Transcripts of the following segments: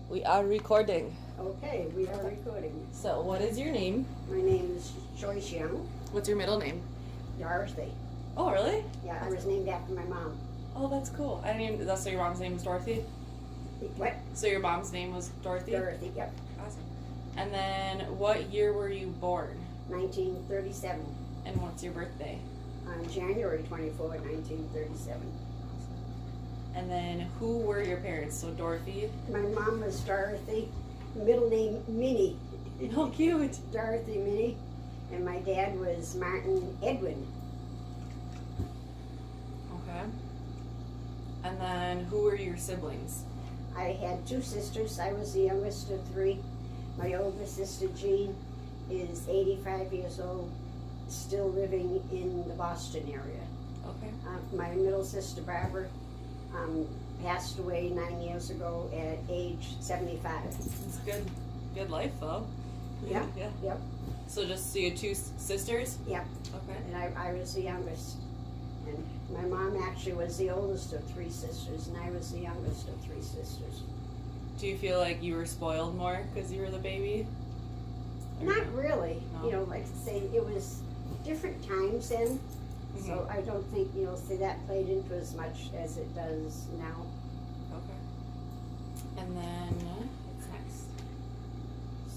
We are recording. Okay, we are recording. So, what is your name? My name is Joyce Young, What's your middle name? Dorothy. Oh, really? Yeah, I was named after my mom. Oh, that's cool. I didn't even. That's so your mom's name was Dorothy. What? So your mom's name was Dorothy. Dorothy, yep. Awesome. And then, what year were you born? 1937. And what's your birthday? On January 24, 1937. And then, who were your parents? So Dorothy. My mom was Dorothy, middle name Minnie. Oh, cute. Dorothy Minnie. And my dad was Martin Edwin. Okay. And then, who were your siblings? I had two sisters. I was the youngest of three. My older sister Jean is 85 years old, still living in the Boston area. Okay. My middle sister Barbara passed away 9 years ago at age 75. It's good. Good life, though. Yeah. Yeah. Yep. So you had two sisters? Yep. Okay. And I was the youngest. And my mom actually was the oldest of three sisters, and I was the youngest of three sisters. Do you feel like you were spoiled more because you were the baby? Not really. No. You know, like I say, it was different times then. Mm-hmm. So I don't think, say that played into as much as it does now. Okay. And then, what's next?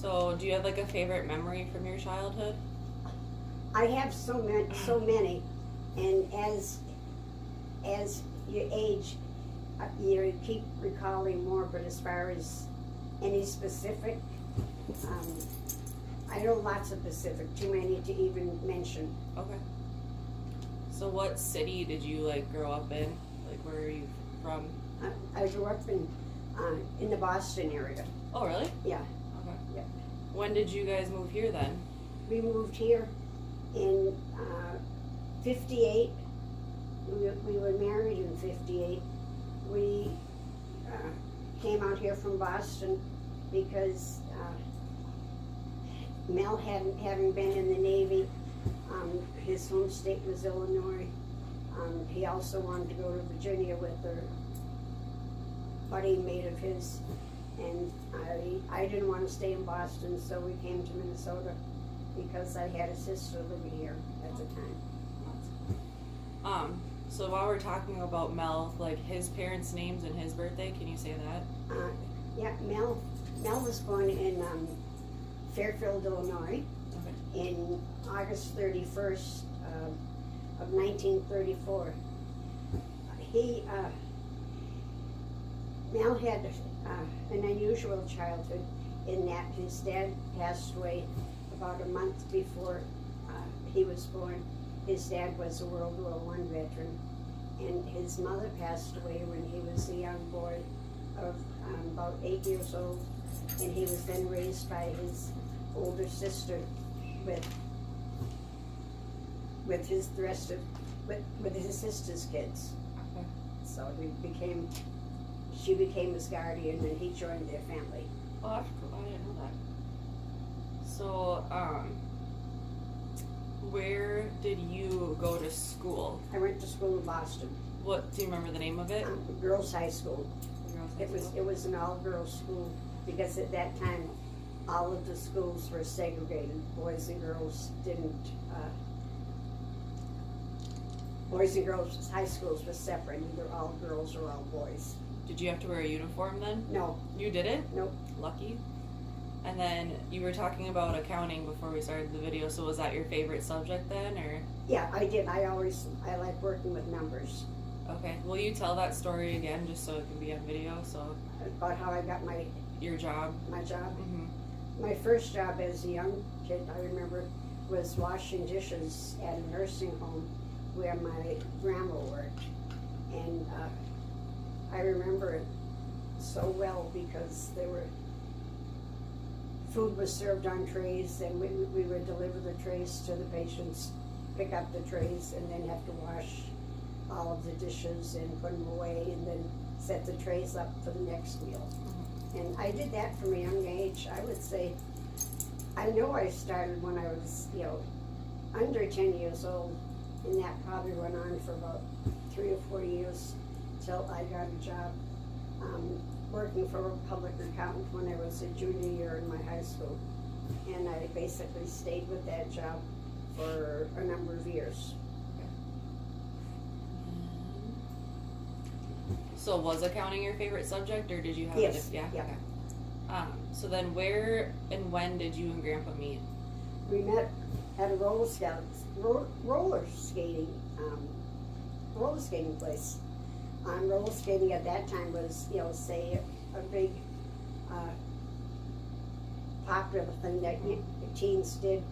So, do you have like a favorite memory from your childhood? I have so many, and as you age, you keep recalling more. But as far as any specific, I know lots of specific, too many to even mention. Okay. So, what city did you grow up in? Like, where are you from? I grew up in the Boston area. Oh, really? Yeah. Okay. Yeah. When did you guys move here then? We moved here in 58. We were married in 58. We came out here from Boston because Mel having been in the Navy, his home state was Illinois. He also wanted to go to Virginia with a buddy mate of his, and I didn't want to stay in Boston, so we came to Minnesota because I had a sister living here at the time. So while we're talking about Mel, like his parents' names and his birthday, can you say that? Yeah, Mel was born in Fairfield, Illinois, Okay. in August 31st of 1934. Mel had an unusual childhood in that his dad passed away about a month before he was born. His dad was a World War I veteran, and his mother passed away when he was a young boy of about 8 years old, and he was then raised by his older sister with his sister's kids. Okay. So she became his guardian, and he joined their family. Oh, that's cool. I didn't know that. So, where did you go to school? I went to school in Boston, What, do you remember the name of it? girls' high school. Girls' High School? It was an all-girls school because at that time all of the schools were segregated. Boys and girls didn't. Boys and girls high schools were separate, either all girls or all boys. Did you have to wear a uniform then? No, You didn't? nope. Lucky. And then you were talking about accounting before we started the video, so was that your favorite subject then, or? Yeah, I did. I like working with numbers. Okay, will you tell that story again, just so it can be on video, so About how I got your job? my job. Mm-hmm. My first job as a young kid, I remember, was washing dishes at a nursing home where my grandma worked. And I remember it so well because food was served on trays, and we would deliver the trays to the patients, pick up the trays, and then have to wash all of the dishes and put them away, and then set the trays up for the next meal. Mm-hmm. And I did that from a young age. I would say, I know I started when I was, under 10 years old, and that probably went on for about 3 or 4 years till I got a job working for a public accountant when I was a junior year in my high school. And I basically stayed with that job for a number of years. So was accounting your favorite subject, or did you have Yes, yeah? yeah. Okay. So then where and when did you and Grandpa meet? We met at a roller skating place. Roller skating at that time was, say, a big popular thing that teens did.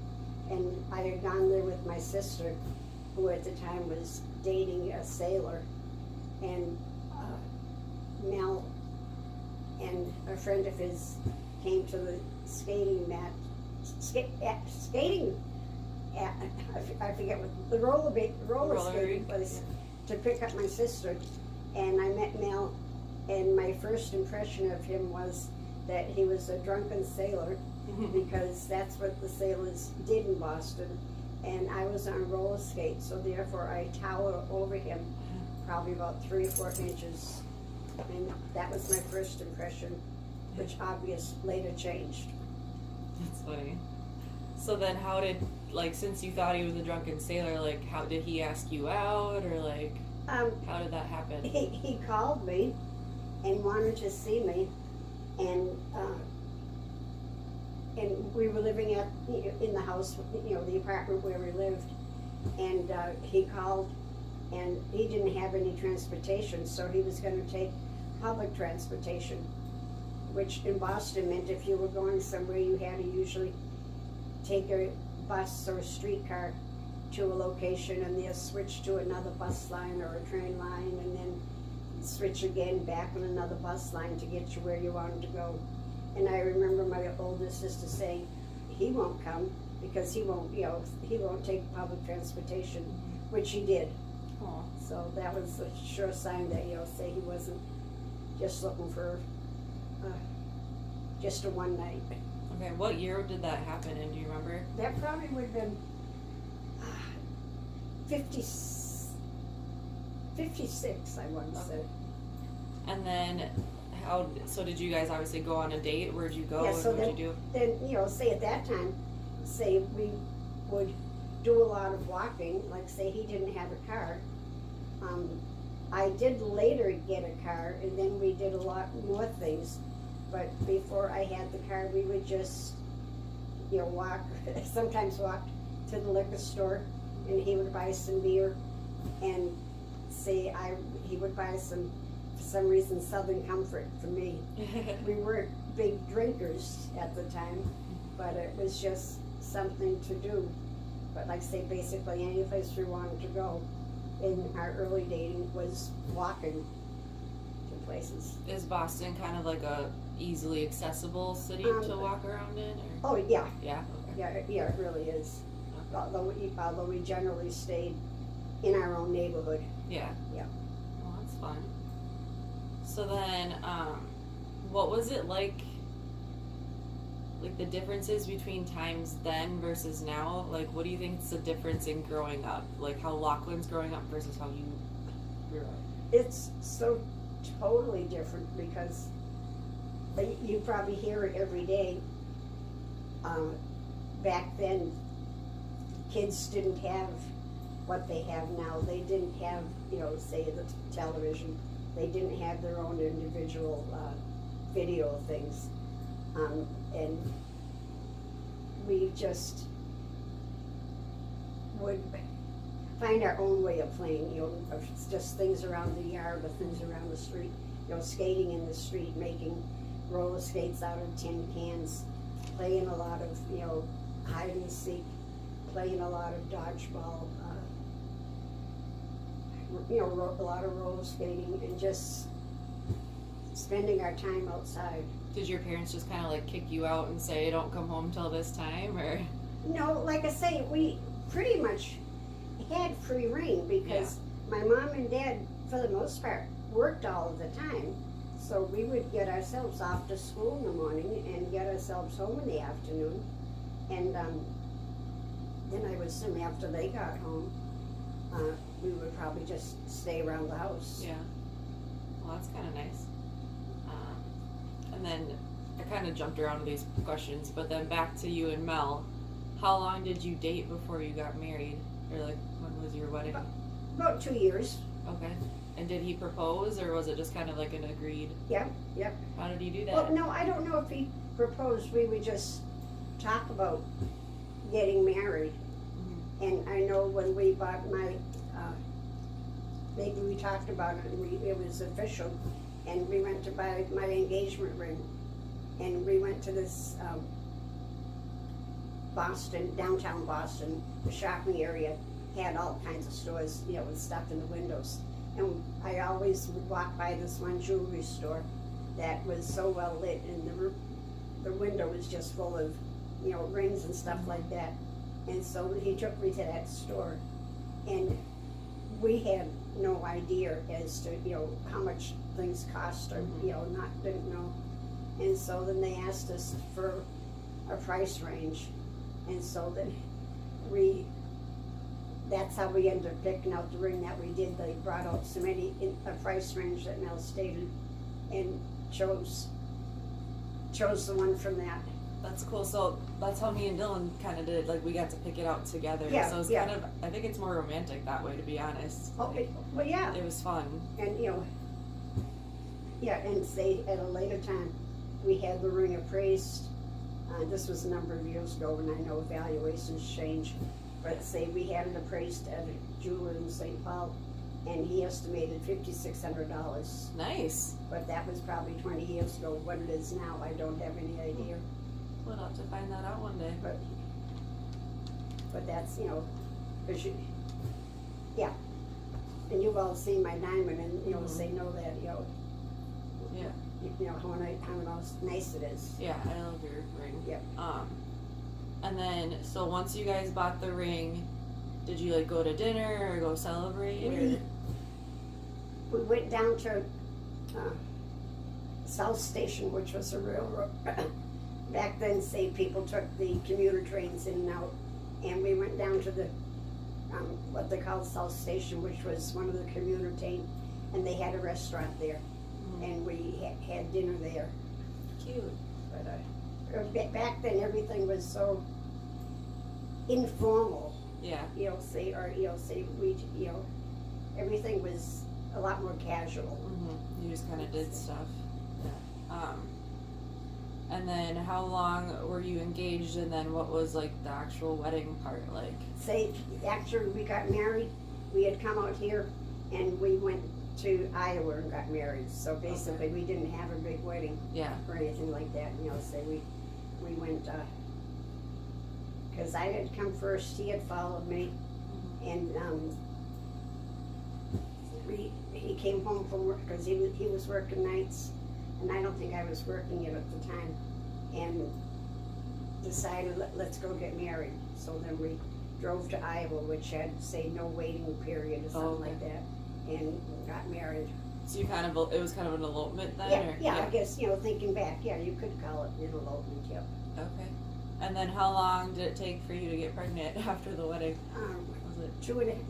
And I had gone there with my sister, who at the time was dating a sailor. And Mel and a friend of his came to the skating mat, I forget what, the roller skating place, to pick up my sister. And I met Mel, and my first impression of him was that he was a drunken sailor, because that's what the sailors did in Boston. And I was on roller skates, so therefore I towered over him probably about 3 or 4 inches. And that was my first impression, which obviously later changed. That's funny. So then how did, like, since you thought he was a drunken sailor, like, how did he ask you out, or like, how did that happen? He called me and wanted to see me, and we were living in the house, the apartment where we lived, and he called, and he didn't have any transportation, so he was going to take public transportation, which in Boston meant if you were going somewhere, you had to usually take a bus or a streetcar to a location, and then switch to another bus line or a train line, and then switch again back on another bus line to get you where you wanted to go. And I remember my older sister saying, he won't come because he won't take public transportation, which he did. Aww. So that was a sure sign that, say he wasn't just looking for just a one night. Okay, what year did that happen in? Do you remember? That probably would have been 56, I want to say. And then so did you guys obviously go on a date? Where'd you go, Yeah, and so what'd you do? Then, say at that time, say we would do a lot of walking, like say he didn't have a car. I did later get a car, and then we did a lot more things. But before I had the car, we would just, walk, sometimes walk to the liquor store, and he would buy some beer, and he would buy some, for some reason, Southern Comfort for me. We weren't big drinkers at the time, but it was just something to do. But like I say, basically any place we wanted to go in our early dating was walking to places. Is Boston kind of like a easily accessible city to walk around in? Or? Oh yeah. Yeah? Okay. Yeah, it really is. Okay. Although we generally stayed in our own neighborhood. Yeah. Yeah. Well, that's fun. So then, what was it like the differences between times then versus now? Like, what do you think is the difference in growing up? Like, how Lachlan's growing up versus how you grew up? It's so totally different because you probably hear it every day. Back then, kids didn't have what they have now. They didn't have, say the television. They didn't have their own individual video things. And we just would find our own way of playing, of just things around the yard or things around the street, skating in the street, making roller skates out of tin cans, playing a lot of, hide and seek, playing a lot of dodgeball, a lot of roller skating, and just spending our time outside. Did your parents just kind of like kick you out and say, don't come home till this time, or? No, like I say, we pretty much had free reign because my mom and dad, for the most part, worked all of the time. So we would get ourselves off to school in the morning and get ourselves home in the afternoon. And then I would assume after they got home, we would probably just stay around the house. Yeah. Well, that's kind of nice. And then I kind of jumped around these questions, but then back to you and Mel. How long did you date before you got married? Or like, when was your wedding? About 2 years. Okay. And did he propose, or was it just kind of like an agreed? Yep. How did he do that? Well, no, I don't know if he proposed. We would just talk about getting married. Mm-hmm. And I know when we bought my, maybe we talked about it, and it was official. And we went to buy my engagement ring. And we went to this Boston, downtown Boston, the shopping area had all kinds of stores, with stuff in the windows. And I always would walk by this one jewelry store that was so well lit, and the window was just full of, rings and stuff like that. And so he took me to that store, and we had no idea as to, how much things cost, or, didn't know. And so then they asked us for a price range. And so then that's how we ended up picking out the ring that we did. They brought out so many, a price range that Mel stated, and chose the one from that. That's cool. So that's how me and Dylan kind of did. Like, we got to pick it out together. Yeah, so it's kind of, I think it's more romantic that way, to be honest. Okay, well, yeah. It was fun. And, and say at a later time, we had the ring appraised. This was a number of years ago, and I know valuations change. But say we had it appraised at a jeweler in St. Paul, and he estimated $5,600. Nice. But that was probably 20 years ago. What it is now, I don't have any idea. We'll have to find that out one day. But that's, because yeah. And you've all seen my diamond, and, Mm-hmm. say know that, Yeah. how nice it is. Yeah, I love your ring. Yep. And then, so once you guys bought the ring, did you like go to dinner or go celebrate? We went down to South Station, which was a railroad. Back then, say people took the commuter trains in and out, and we went down to the what they call South Station, which was one of the commuter train, and they had a restaurant there, and we had dinner there. Cute. But back then, everything was so informal. Yeah. Everything was a lot more casual. Mm-hmm. You just kind of did stuff. Yeah. And then how long were you engaged, and then what was like the actual wedding part like? Say, after we got married, we had come out here and we went to Iowa and got married. So basically, we didn't have a big wedding. Yeah. Or anything like that. Say we went, because I had come first, he had followed me, and he came home from work because he was working nights, and I don't think I was working yet at the time, and decided let's go get married. So then we drove to Iowa, which had, say, no waiting period or something like that, and got married. So you kind of, it was kind of an elopement then? Yeah, I guess, thinking back, yeah, you could call it an elopement, yep. Okay. And then how long did it take for you to get pregnant after the wedding? Was it?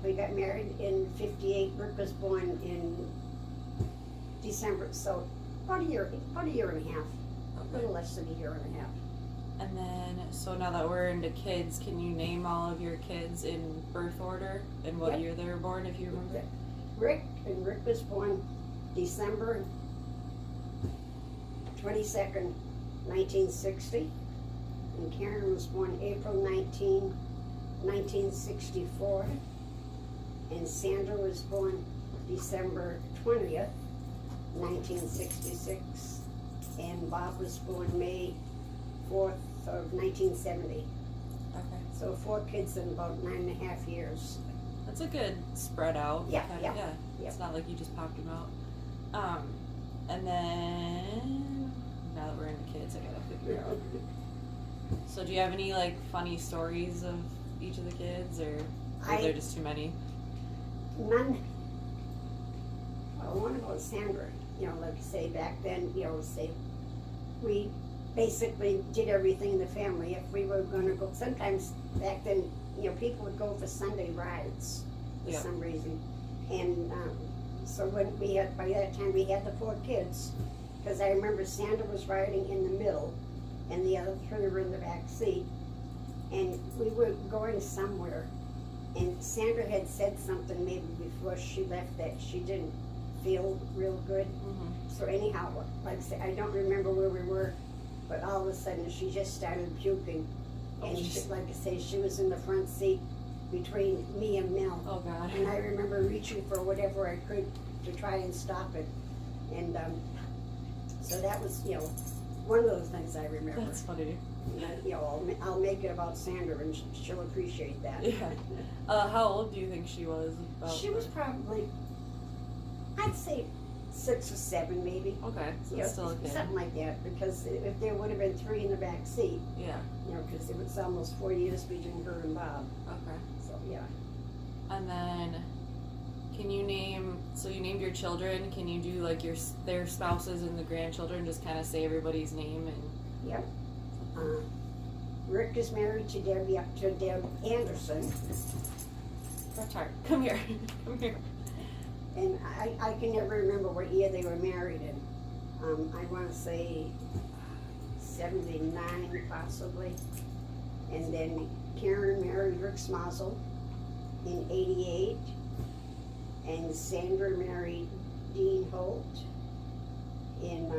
We got married in '58. Rick was born in December, so about a year and a half. Okay. A little less than a year and a half. And then, so now that we're into kids, can you name all of your kids in birth order and what year they were born, if you remember? Rick was born December 22nd, 1960. And Karen was born April 19, 1964. And Sandra was born December 20th, 1966. And Bob was born May 4th of 1970. Okay. So 4 kids in about 9.5 years. That's a good spread out. Yeah. It's not like you just popped them out. And then, now that we're into kids, I gotta figure out. So do you have any like funny stories of each of the kids, or are there just too many? None. One about Sandra, like say back then, say we basically did everything in the family. If we were going to go, sometimes back then, people would go for Sunday rides for some reason. And So when we had, by that time we had the 4 kids, because I remember Sandra was riding in the middle, and the other 3 were in the back seat, and we were going somewhere, and Sandra had said something maybe before she left that she didn't feel real good. So anyhow, like I say, I don't remember where we were, but all of a sudden she just started puking, and like I say, she was in the front seat between me and Mel. Oh God. And I remember reaching for whatever I could to try and stop it. And so that was, one of those things I remember. That's funny. And, I'll make it about Sandra, and she'll appreciate that. Yeah. How old do you think she was? She was probably, I'd say 6 or 7 maybe. Okay, so still a kid. Something like that, because if there would have been 3 in the back seat, Yeah. because it was almost 4 years between her and Bob. Okay. So, yeah. And then, can you name? So you named your children. Can you do like their spouses and the grandchildren? Just kind of say everybody's name and. Yep. Rick is married to Deb Anderson, That's hard. Come here. Come here. and I can never remember what year they were married in. I want to say 79 possibly. And then Karen married Rick Smozzle in 88. And Sandra married Dean Holt in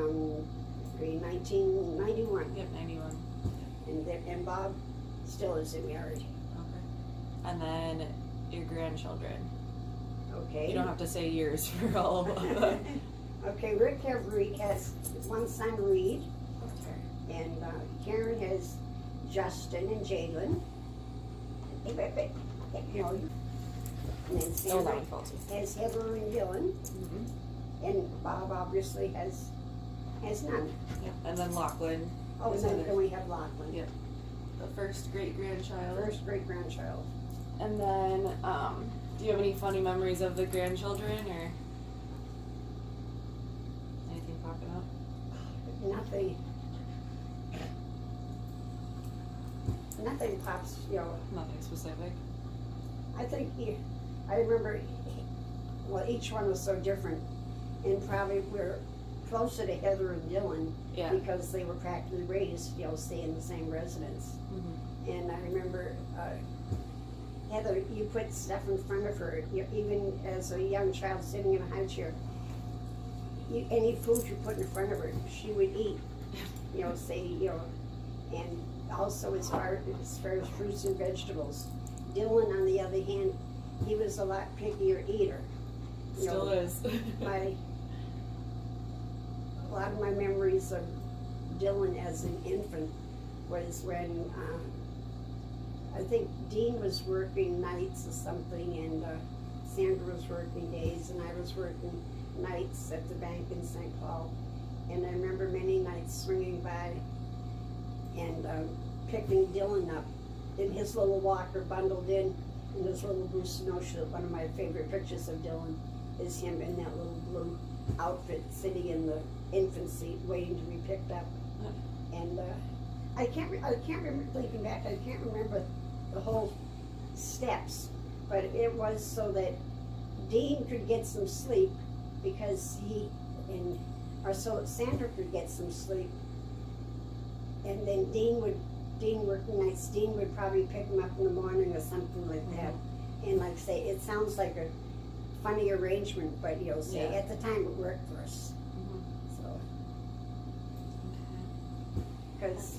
1991. Yep, 91. And Bob still isn't married. Okay. And then your grandchildren. Okay. You don't have to say years for all of them. Okay, Rick has one son, Reed, Okay. and Karen has Justin and Jalen. And then Oh, that Sandra one faulty. has Heather and Dylan, and Bob obviously has none. Yep. And then Lachlan. Oh, is and Heather. then we have Lachlan, Yep. The first great grandchild. first great grandchild. And then, do you have any funny memories of the grandchildren or anything popping up? Nothing pops, Nothing specific. I think I remember, well, each one was so different, and probably we're closer to Heather and Dylan Yeah. because they were practically raised, stay in the same residence. And I remember, Heather, you put stuff in front of her, even as a young child sitting in a high chair. Any food you put in front of her, she would eat. And also as far as fruits and vegetables. Dylan, on the other hand, he was a lot pickier eater. Still is. A lot of my memories of Dylan as an infant was when I think Dean was working nights or something, and Sandra was working days, and I was working nights at the bank in St. Paul. And I remember many nights swinging by and picking Dylan up in his little walker, bundled in his little blue snowshoe. One of my favorite pictures of Dylan is him in that little blue outfit, sitting in the infant seat, waiting to be picked up. And I can't remember, thinking back, I can't remember the whole steps, but it was so that Dean could get some sleep, because so Sandra could get some sleep, and then Dean working nights, Dean would probably pick him up in the morning or something like that. And like I say, it sounds like a funny arrangement, but at the time it worked for us. So, because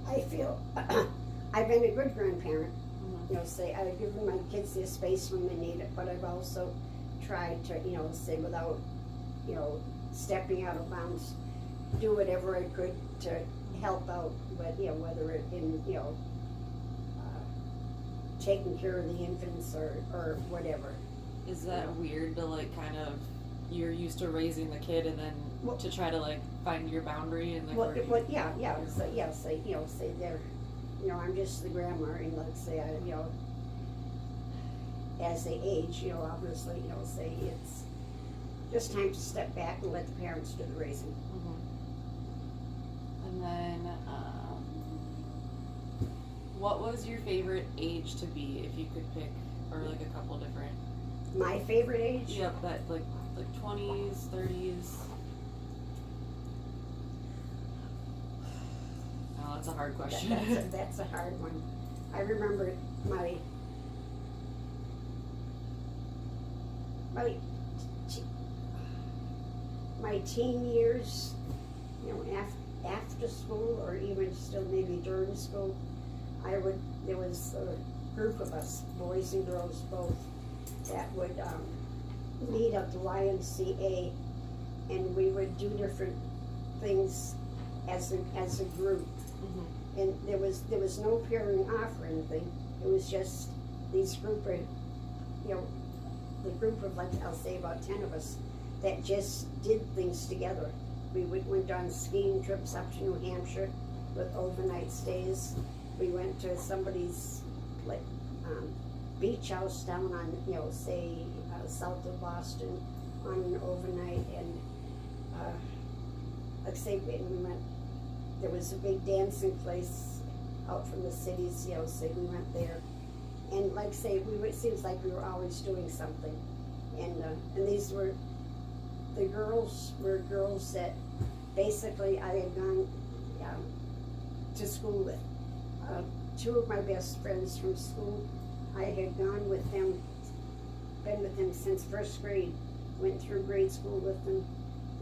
I feel I've been a good grandparent. I've given my kids their space when they need it, but I've also tried to, without, stepping out of bounds, do whatever I could to help out, but, whether it in, taking care of the infants or whatever. Is that weird to you're used to raising the kid and then to try to find your boundary and Say there, I'm just the grandma, and let's say as they age, obviously, say it's just time to step back and let the parents do the raising. And then, what was your favorite age to be, if you could pick or like a couple different? My favorite age? Yep, that like 20s, 30s. Oh, that's a hard question. That's a hard one. I remember my teen years, you know, after school or even still maybe during school, there was a group of us, boys and girls both, that would meet at the YMCA, and we would do different things as a group. Mm-hmm. And there was no pairing off or anything. It was just these group of, you know, the group of, like, I'll say about 10 of us that just did things together. We went on skiing trips up to New Hampshire with overnight stays. We went to somebody's, like, beach house down on, you know, say, south of Boston on an overnight, and like I say, we went, there was a big dancing place out from the cities, you know, so we went there. And like I say, it seems like we were always doing something. And these were, the girls were girls that basically I had gone to school with. Two of my best friends from school, I had gone with them, been with them since first grade, went through grade school with them,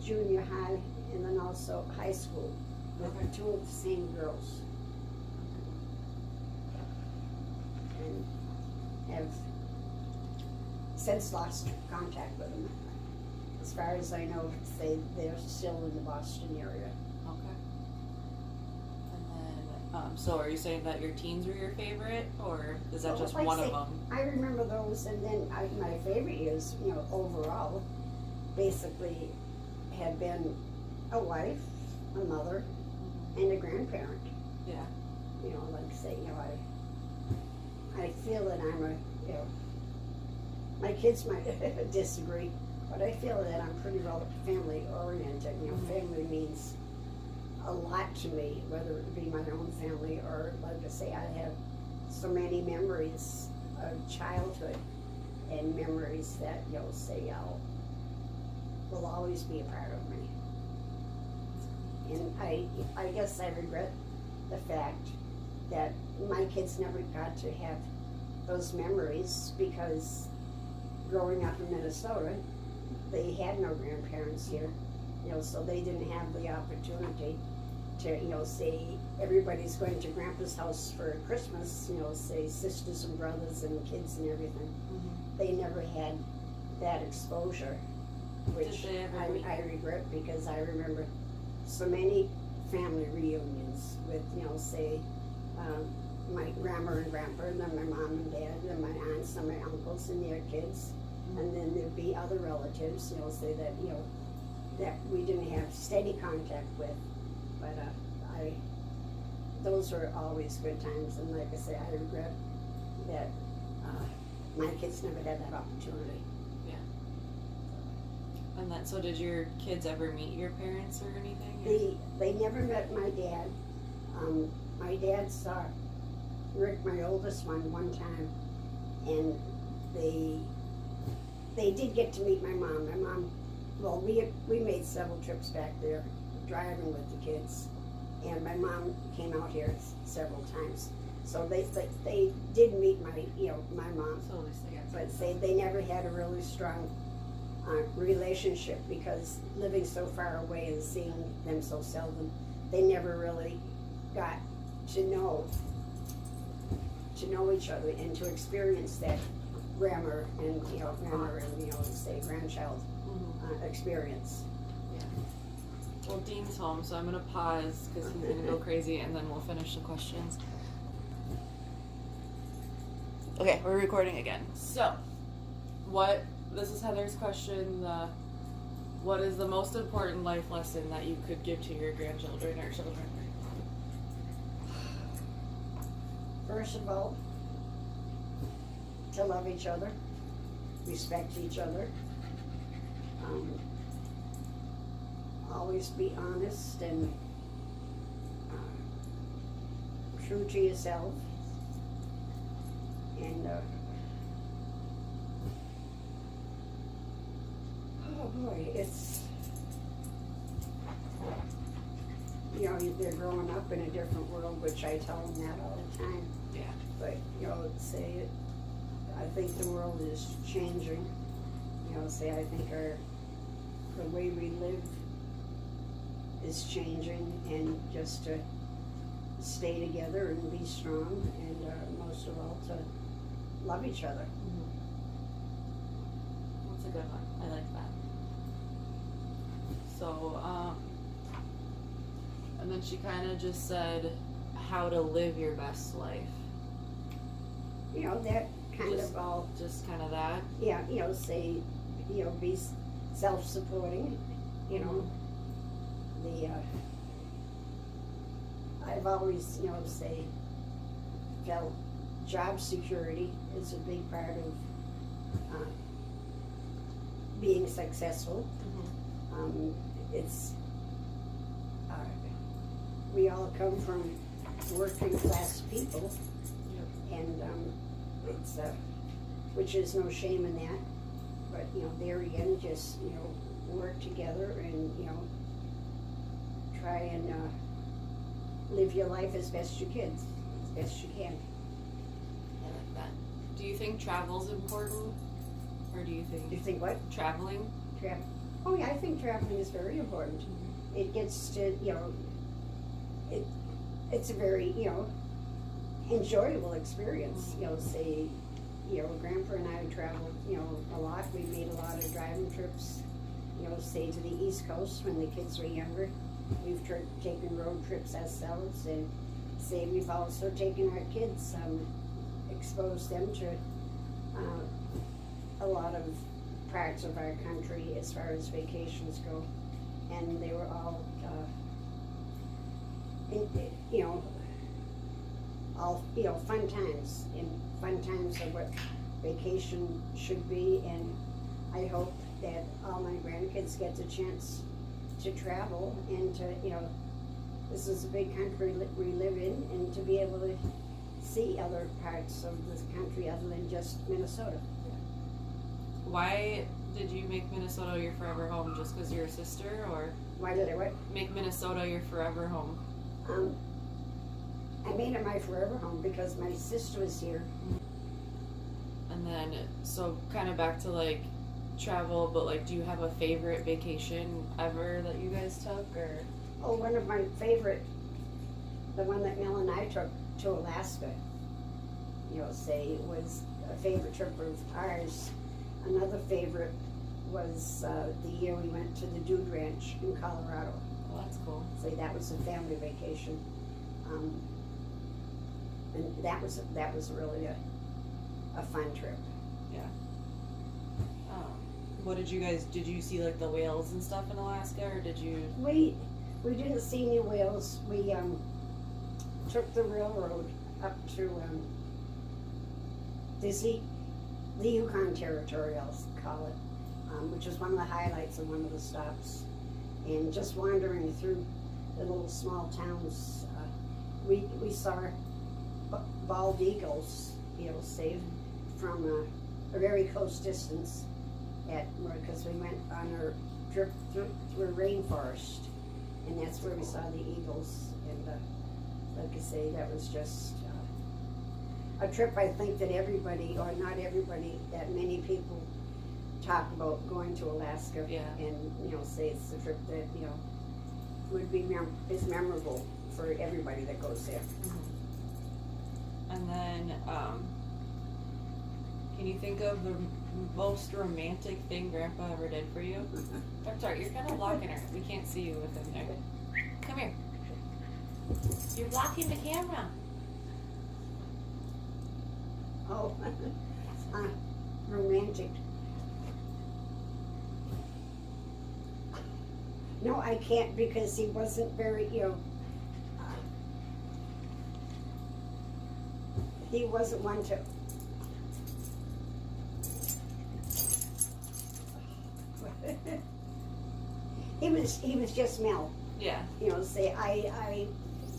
junior high, and then also high school with two of the same girls. And have since lost contact with them. As far as I know, they're still in the Boston area. Okay. And then, so are you saying that your teens were your favorite, or is that just like one say, of them? I remember those, and then my favorite years, you know, overall, basically had been a wife, a mother, and a grandparent. Yeah. You know, like say, you know, I feel that I'm a, you know, my kids might disagree, but I feel that I'm pretty well family oriented. You know, family means a lot to me, whether it be my own family or, like I say, I have so many memories of childhood and memories that, you know, say will always be a part of me. And I guess I regret the fact that my kids never got to have those memories, because growing up in Minnesota, they had no grandparents here, you know, so they didn't have the opportunity to, you know, say everybody's going to Grandpa's house for Christmas, you know, say sisters and brothers and kids and everything. Mm-hmm. They never had that exposure, which I regret, because I remember so many family reunions with, you know, say, my grandma and grandpa, and then my mom and dad, and my aunts and my uncles and their kids. Mm-hmm. And then there'd be other relatives, you know, say that, you know, that we didn't have steady contact with. But those were always good times, and like I say, I regret that my kids never had that opportunity. Yeah. And then, so did your kids ever meet your parents or anything? They never met my dad. My dad saw Rick, my oldest one time, and they did get to meet my mom. My mom, well, we made several trips back there, driving with the kids, and my mom came out here several times. So they did meet my mom, So at least they got but they never had a really strong relationship, because living so far away and seeing them so seldom, they never really got to know each other and to experience that grammar and say grandchild experience. Yeah. Well, Dean's home, so I'm gonna pause because he's gonna go crazy, and then we'll finish the questions. Okay, we're recording again. So, this is Heather's question. What is the most important life lesson that you could give to your grandchildren or children? First of all, to love each other, respect each other, always be honest and true to yourself, and boy, it's, you know, they're growing up in a different world, which I tell them that all the time. Yeah. But, you know, say it, I think the world is changing. You know, say I think the way we live is changing, and just to stay together and be strong, and most of all to love each other. That's a good one. I like that. So, and then she kind of just said how to live your best life. You know, that kind Just- of all, Just kind of that. yeah, you know, say, you know, be self-supporting, you know, I've always, you know, say, felt job security is a big part of being successful. It's, we all come from working class people, and it's, which is no shame in that, but, you know, there again, just, you know, work together and, you know, try and live your life as best you can, as best you can. I like that. Do you think travel's important, or do you think You think what? traveling? Oh yeah, I think traveling is very important. It gets to, you know, it's a very, you know, enjoyable experience. You know, say, you know, Grandpa and I traveled, you know, a lot. We made a lot of driving trips, you know, say to the East Coast when the kids were younger. We've taken road trips ourselves, and say we've also taken our kids, exposed them to a lot of parts of our country as far as vacations go, and they were all, you know, all, you know, fun times, and fun times are what vacation should be. And I hope that all my grandkids get the chance to travel and to, you know, this is a big country we live in, and to be able to see other parts of this country other than just Minnesota. Why did you make Minnesota your forever home? Just because you're a sister, or Why did I what? make Minnesota your forever home? I made it my forever home because my sister was here. And then, so kind of back to like travel, but like, do you have a favorite vacation ever that you guys took, or? Oh, one of my favorite, the one that Mel and I took to Alaska, you know, say, was a favorite trip of ours. Another favorite was the year we went to the Dude Ranch in Colorado. Oh, that's cool. Say that was a family vacation, and that was really a fun trip. What did you see like the whales and stuff in Alaska, or did you? We didn't see any whales. We took the railroad up to the Yukon Territory, I'll call it, which is one of the highlights of one of the stops. And just wandering through the little small towns, we saw bald eagles, you know, saved from a very close distance, because we went on our trip through a rainforest, and that's where we saw the eagles. And like I say, that was just a trip I think that everybody, or not everybody, that many people talk about going to Alaska. Yeah. And, you know, say it's the trip that, you know, would be is memorable for everybody that goes there. And then, can you think of the most romantic thing Grandpa ever did for you? I'm sorry, you're kind of blocking her. We can't see you with him there. Come here. You're blocking the camera. Oh, romantic. No, I can't, because he wasn't very, you know, he wasn't one to. He was just Mel. Yeah. You know, say I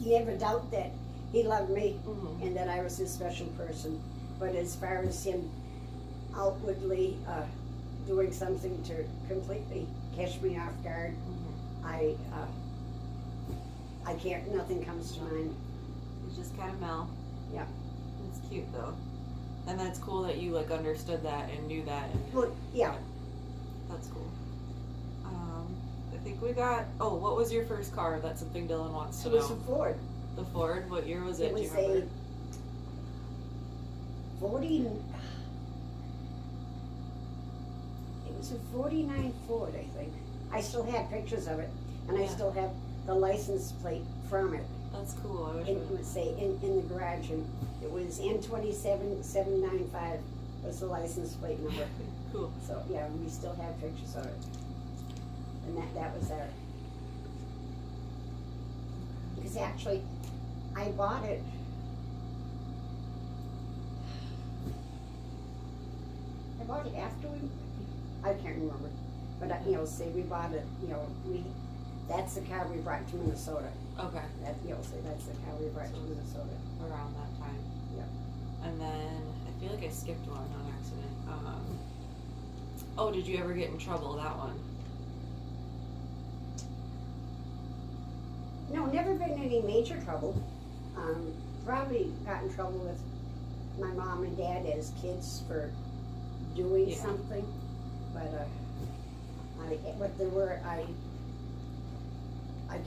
never doubt that he loved me and that I was his special person. But as far as him outwardly doing something to completely catch me off guard. I can't, nothing comes to mind. It's just kind of Mel. Yeah. It's cute though. And that's cool that you like understood that and knew that. And Well, yeah. That's cool. I think we got, oh, what was your first car? That's something Dylan wants to It know. was a Ford. The Ford? What year was it? It Do you was remember? It was a 49 Ford, I think. I still have pictures of it, and I Yeah. still have the license plate from it. That's cool. I wish It would say in the garage, and it was N27795 was the license plate number. Cool. So, yeah, we still have pictures of it. And that was there. Because actually, I bought it. I bought it after I can't remember. But, say we bought it, that's the car we brought to Minnesota. Okay. Say that's the car we brought to Minnesota. Around that time. Yep. And then I feel like I skipped one on accident. Oh, did you ever get in trouble? That one. No, never been in any major trouble. Probably got in trouble with my mom and dad as kids for doing Yeah. something, but what they were, I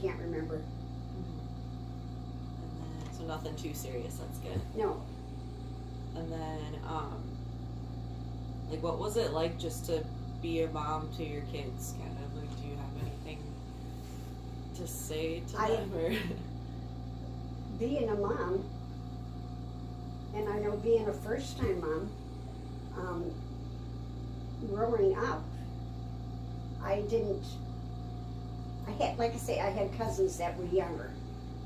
can't remember. And then, so nothing too serious. That's good. No, And then, like, what was it like just to be a mom to your kids? Kind of like, do you have anything to say to them? Or? being a mom, and I know being a first-time mom, growing up, I had, like I say, I had cousins that were younger,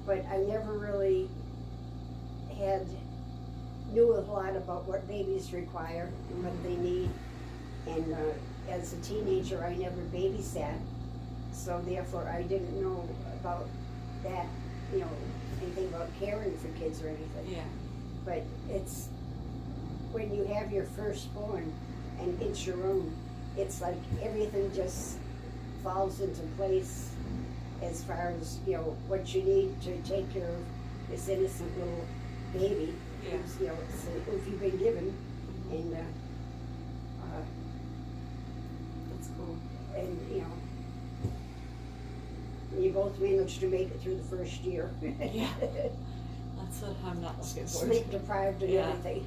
but I never really knew a lot about what babies require and what they need. And as a teenager, I never babysat, so therefore I didn't know about that, anything about caring for kids or anything. Yeah. But it's, when you have your firstborn and it's your own, it's like everything just falls into place as far as, what you need to take care of this innocent little baby. Yeah. Who's, if you've been given, and, That's cool. and, you both managed to make it through the first year. Yeah. That's what I'm not looking for. Sleep deprived and Yeah. everything.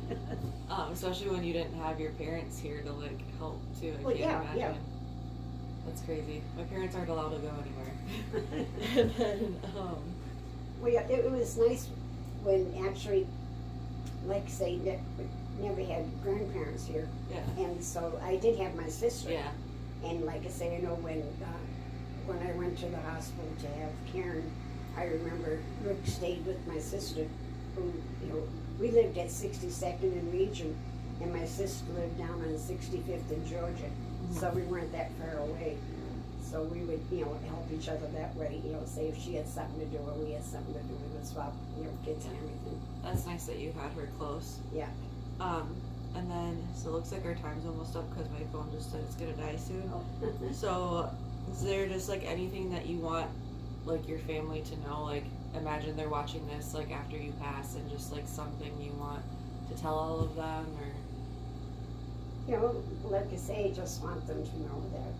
Especially when you didn't have your parents here to like help too. I Well, can't yeah, imagine. yeah. That's crazy. My parents aren't allowed to go anywhere. And then, Well, yeah, it was nice when actually, like I say, never had grandparents here. yeah, And so I did have my sister. yeah, And like I say, I know when I went to the hospital to have Karen, I remember Rick stayed with my sister, who, we lived at 62nd and Region, and my sister lived down on 65th in Georgia, so we weren't that far away. So we would, help each other that way, say if she had something to do or we had something to do, we would swap, kids and everything. That's nice that you had her close. Yeah. And then, so it looks like our time's almost up because my phone just said it's gonna die soon. Oh. So, is there just like anything that you want, like your family to know? Like, imagine they're watching this like after you pass, and just like something you want to tell all of them, or Like I say, just want them to know that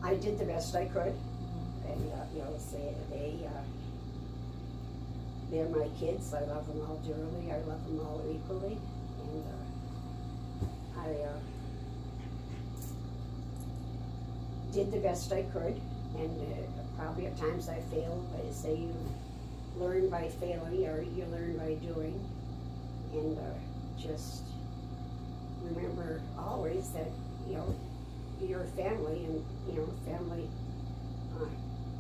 I did the best I could, and say they're my kids. I love them all dearly. I love them all equally, and I did the best I could. And probably at times I failed, but I say you learn by failing, or you learn by doing, and just remember always that your family, and family,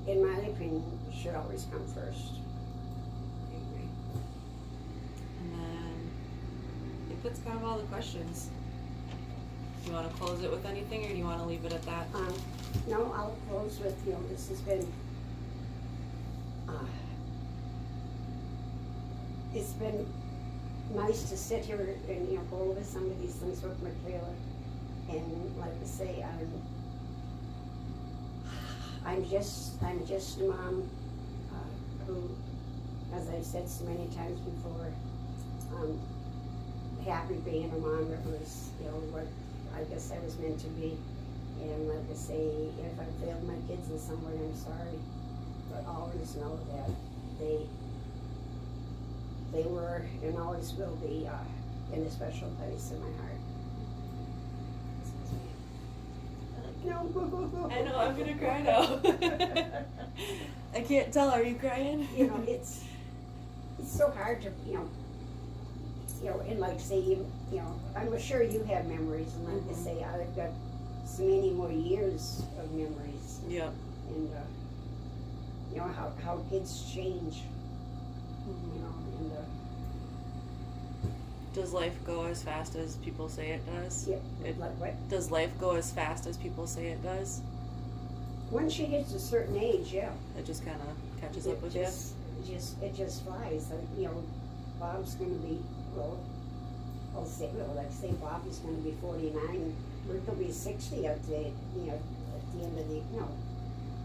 in my opinion, should always come first. I agree. And then, I think that's kind of all the questions. Do you want to close it with anything, or do you want to leave it at that? No, I'll close with, this has been, it's been nice to sit here and, go over some of these things with Michaela. And like I say, I'm just a mom who, as I've said so many times before, happy being a mom. It was, what I guess I was meant to be. And like I say, if I failed my kids in some way, I'm sorry. But always know that they were and always will be in a special place in my heart. No. I know, I'm gonna cry now. I can't tell, are you crying? It's so hard to, and like say, I'm sure you have memories, and like I say, I've got so many more years of memories. Yep. And, how kids change, and, does life go as fast as people say it does? yeah, like what? Does life go as fast as people say it does? Once she hits a certain age, yeah. It just kind of catches up with you? It just flies. Bob's going to be, like say Bob is going to be 49. Rick will be 60 at the end of the,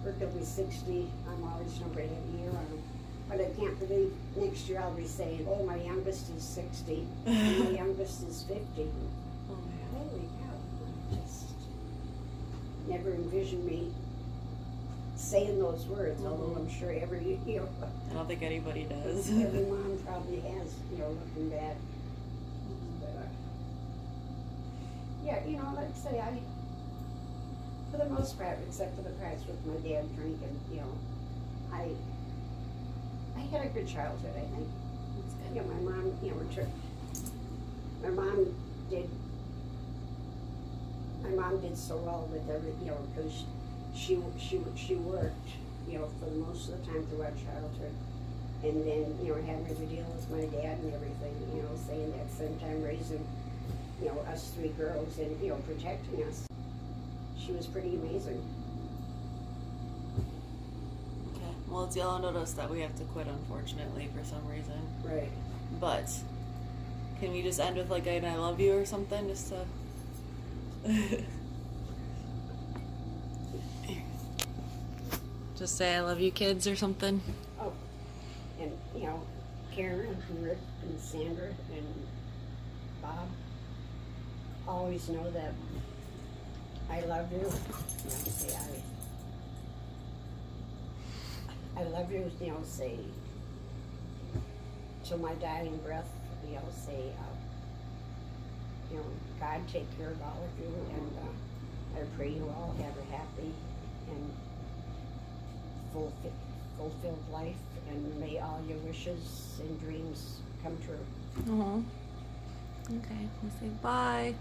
Rick will be 60. I'm always number ahead of year on him. But I can't believe next year I'll be saying, oh, my youngest is 60, and my youngest is 50. Oh, man. Holy cow. I just never envisioned me saying those words, although I'm sure every, I don't think anybody does. every mom probably has, looking back. But, yeah, like I say, for the most part, except for the parts with my dad drinking, I had a good childhood, I think. That's good. My mom, my mom did so well with everything, because she worked, for the most of the time throughout childhood. And then, having to deal with my dad and everything, saying that same time raising, us three girls and, protecting us. She was pretty amazing. Okay. Well, it's yellow notice that we have to quit, unfortunately, for some reason. Right. But can we just end with like an I love you or something, just to just say I love you, kids, or something? Oh, and, Karen and Rick and Sandra and Bob, always know that I love you. Say I love you, say till my dying breath, say, God take care of all of you, and I pray you all have a happy and fulfilled life, and may all your wishes and dreams come true. Okay, we'll say bye.